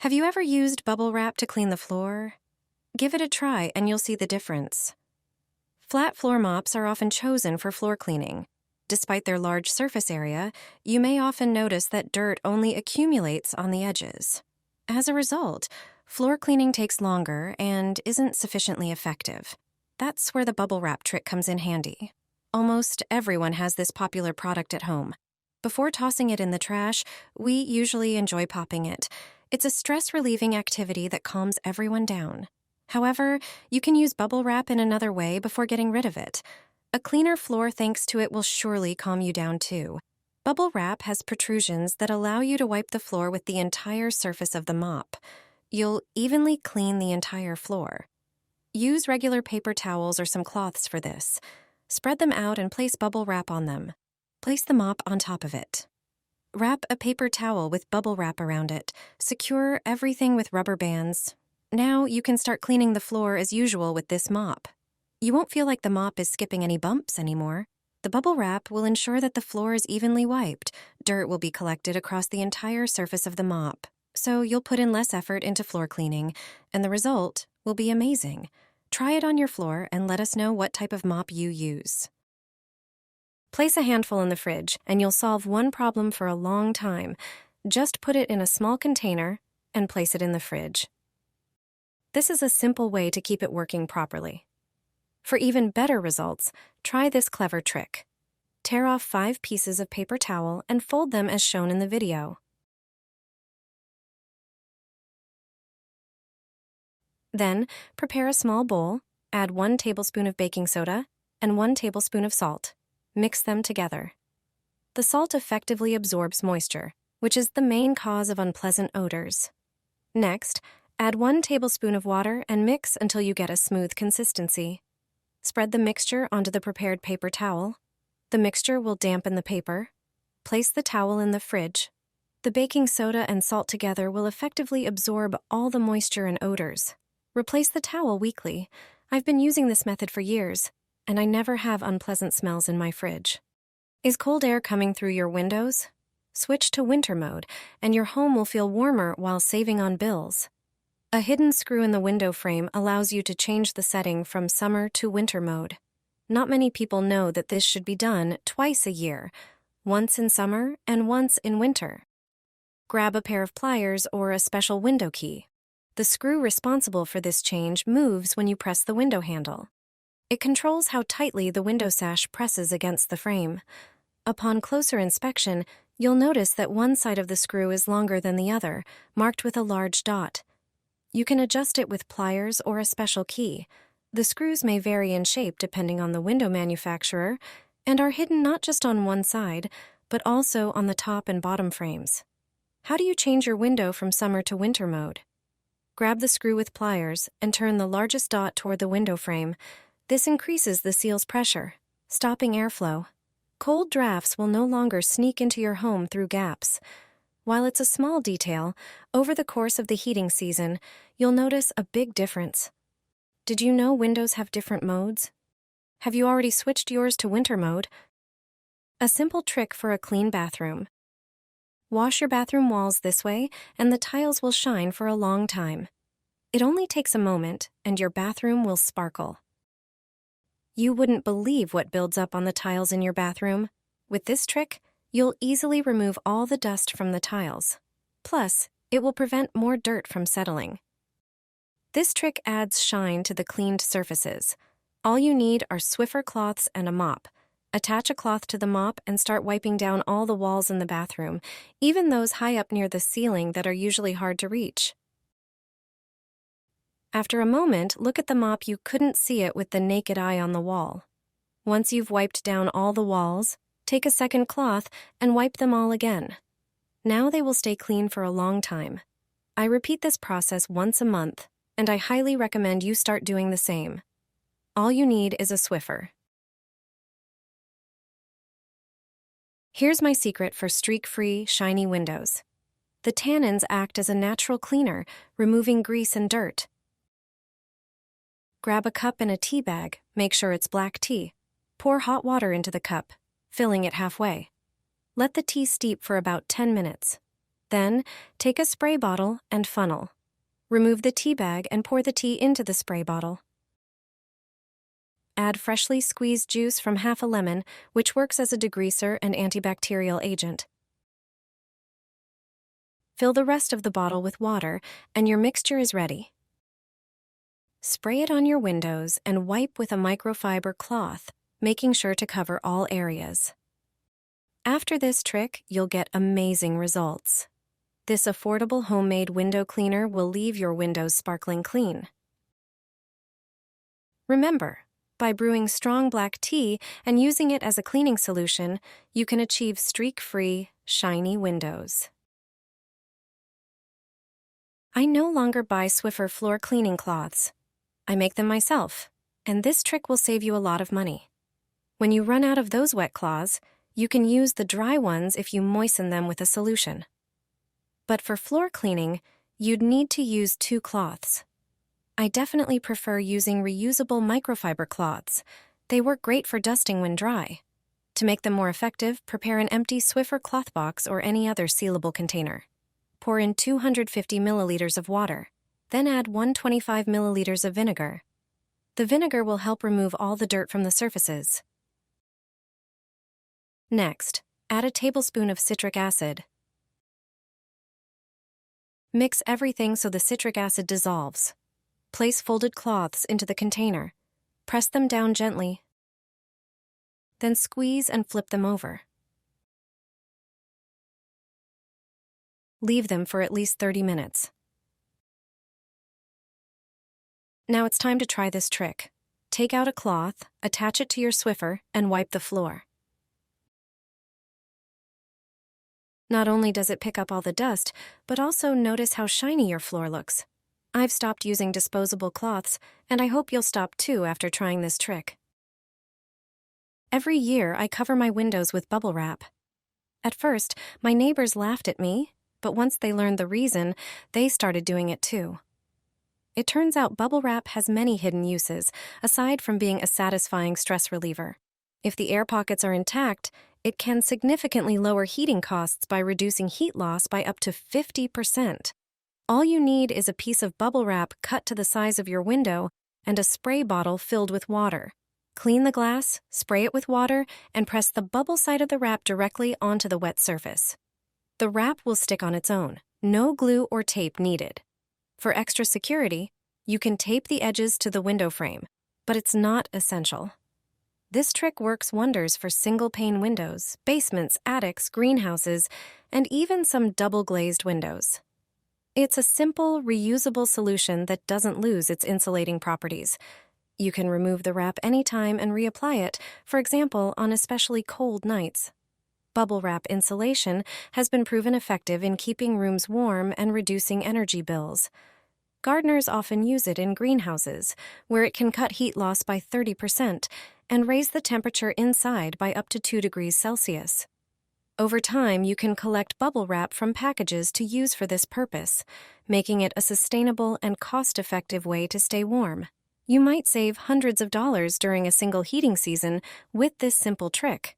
Have you ever used bubble wrap to clean the floor? Give it a try and you'll see the difference. Flat floor mops are often chosen for floor cleaning. Despite their large surface area, you may often notice that dirt only accumulates on the edges. As a result, floor cleaning takes longer and isn't sufficiently effective. That's where the bubble wrap trick comes in handy. Almost everyone has this popular product at home. Before tossing it in the trash, we usually enjoy popping it. It's a stress-relieving activity that calms everyone down. However, you can use bubble wrap in another way before getting rid of it. A cleaner floor thanks to it will surely calm you down too. Bubble wrap has protrusions that allow you to wipe the floor with the entire surface of the mop. You'll evenly clean the entire floor. Use regular paper towels or some cloths for this. Spread them out and place bubble wrap on them. Place the mop on top of it. Wrap a paper towel with bubble wrap around it. Secure everything with rubber bands. Now you can start cleaning the floor as usual with this mop. You won't feel like the mop is skipping any bumps anymore. The bubble wrap will ensure that the floor is evenly wiped. Dirt will be collected across the entire surface of the mop. So you'll put in less effort into floor cleaning, and the result will be amazing. Try it on your floor and let us know what type of mop you use. Place a handful in the fridge, and you'll solve one problem for a long time. Just put it in a small container and place it in the fridge. This is a simple way to keep it working properly. For even better results, try this clever trick. Tear off 5 pieces of paper towel and fold them as shown in the video. Then, prepare a small bowl, add 1 tablespoon of baking soda and 1 tablespoon of salt. Mix them together. The salt effectively absorbs moisture, which is the main cause of unpleasant odors. Next, add 1 tablespoon of water and mix until you get a smooth consistency. Spread the mixture onto the prepared paper towel. The mixture will dampen the paper. Place the towel in the fridge. The baking soda and salt together will effectively absorb all the moisture and odors. Replace the towel weekly. I've been using this method for years, and I never have unpleasant smells in my fridge. Is cold air coming through your windows? Switch to winter mode, and your home will feel warmer while saving on bills. A hidden screw in the window frame allows you to change the setting from summer to winter mode. Not many people know that this should be done twice a year, once in summer and once in winter. Grab a pair of pliers or a special window key. The screw responsible for this change moves when you press the window handle. It controls how tightly the window sash presses against the frame. Upon closer inspection, you'll notice that one side of the screw is longer than the other, marked with a large dot. You can adjust it with pliers or a special key. The screws may vary in shape depending on the window manufacturer and are hidden not just on one side, but also on the top and bottom frames. How do you change your window from summer to winter mode? Grab the screw with pliers and turn the largest dot toward the window frame. This increases the seal's pressure, stopping airflow. Cold drafts will no longer sneak into your home through gaps. While it's a small detail, over the course of the heating season, you'll notice a big difference. Did you know windows have different modes? Have you already switched yours to winter mode? A simple trick for a clean bathroom. Wash your bathroom walls this way, and the tiles will shine for a long time. It only takes a moment, and your bathroom will sparkle. You wouldn't believe what builds up on the tiles in your bathroom. With this trick, you'll easily remove all the dust from the tiles. Plus, it will prevent more dirt from settling. This trick adds shine to the cleaned surfaces. All you need are Swiffer cloths and a mop. Attach a cloth to the mop and start wiping down all the walls in the bathroom, even those high up near the ceiling that are usually hard to reach. After a moment, look at the mop. You couldn't see it with the naked eye on the wall. Once you've wiped down all the walls, take a second cloth and wipe them all again. Now they will stay clean for a long time. I repeat this process once a month, and I highly recommend you start doing the same. All you need is a Swiffer. Here's my secret for streak-free, shiny windows. The tannins act as a natural cleaner, removing grease and dirt. Grab a cup and a tea bag, make sure it's black tea. Pour hot water into the cup, filling it halfway. Let the tea steep for about 10 minutes. Then, take a spray bottle and funnel. Remove the tea bag and pour the tea into the spray bottle. Add freshly squeezed juice from half a lemon, which works as a degreaser and antibacterial agent. Fill the rest of the bottle with water, and your mixture is ready. Spray it on your windows and wipe with a microfiber cloth, making sure to cover all areas. After this trick, you'll get amazing results. This affordable homemade window cleaner will leave your windows sparkling clean. Remember, by brewing strong black tea and using it as a cleaning solution, you can achieve streak-free, shiny windows. I no longer buy Swiffer floor cleaning cloths. I make them myself, and this trick will save you a lot of money. When you run out of those wet cloths, you can use the dry ones if you moisten them with a solution. But for floor cleaning, you'd need to use 2 cloths. I definitely prefer using reusable microfiber cloths. They work great for dusting when dry. To make them more effective, prepare an empty Swiffer cloth box or any other sealable container. Pour in 250 milliliters of water. Then add 125 milliliters of vinegar. The vinegar will help remove all the dirt from the surfaces. Next, add a tablespoon of citric acid. Mix everything so the citric acid dissolves. Place folded cloths into the container. Press them down gently. Then squeeze and flip them over. Leave them for at least 30 minutes. Now it's time to try this trick. Take out a cloth, attach it to your Swiffer, and wipe the floor. Not only does it pick up all the dust, but also notice how shiny your floor looks. I've stopped using disposable cloths, and I hope you'll stop too after trying this trick. Every year, I cover my windows with bubble wrap. At first, my neighbors laughed at me, but once they learned the reason, they started doing it too. It turns out bubble wrap has many hidden uses, aside from being a satisfying stress reliever. If the air pockets are intact, it can significantly lower heating costs by reducing heat loss by up to 50%. All you need is a piece of bubble wrap cut to the size of your window and a spray bottle filled with water. Clean the glass, spray it with water, and press the bubble side of the wrap directly onto the wet surface. The wrap will stick on its own. No glue or tape needed. For extra security, you can tape the edges to the window frame, but it's not essential. This trick works wonders for single-pane windows, basements, attics, greenhouses, and even some double-glazed windows. It's a simple, reusable solution that doesn't lose its insulating properties. You can remove the wrap anytime and reapply it, for example, on especially cold nights. Bubble wrap insulation has been proven effective in keeping rooms warm and reducing energy bills. Gardeners often use it in greenhouses, where it can cut heat loss by 30% and raise the temperature inside by up to 2 degrees Celsius. Over time, you can collect bubble wrap from packages to use for this purpose, making it a sustainable and cost-effective way to stay warm. You might save hundreds of dollars during a single heating season with this simple trick.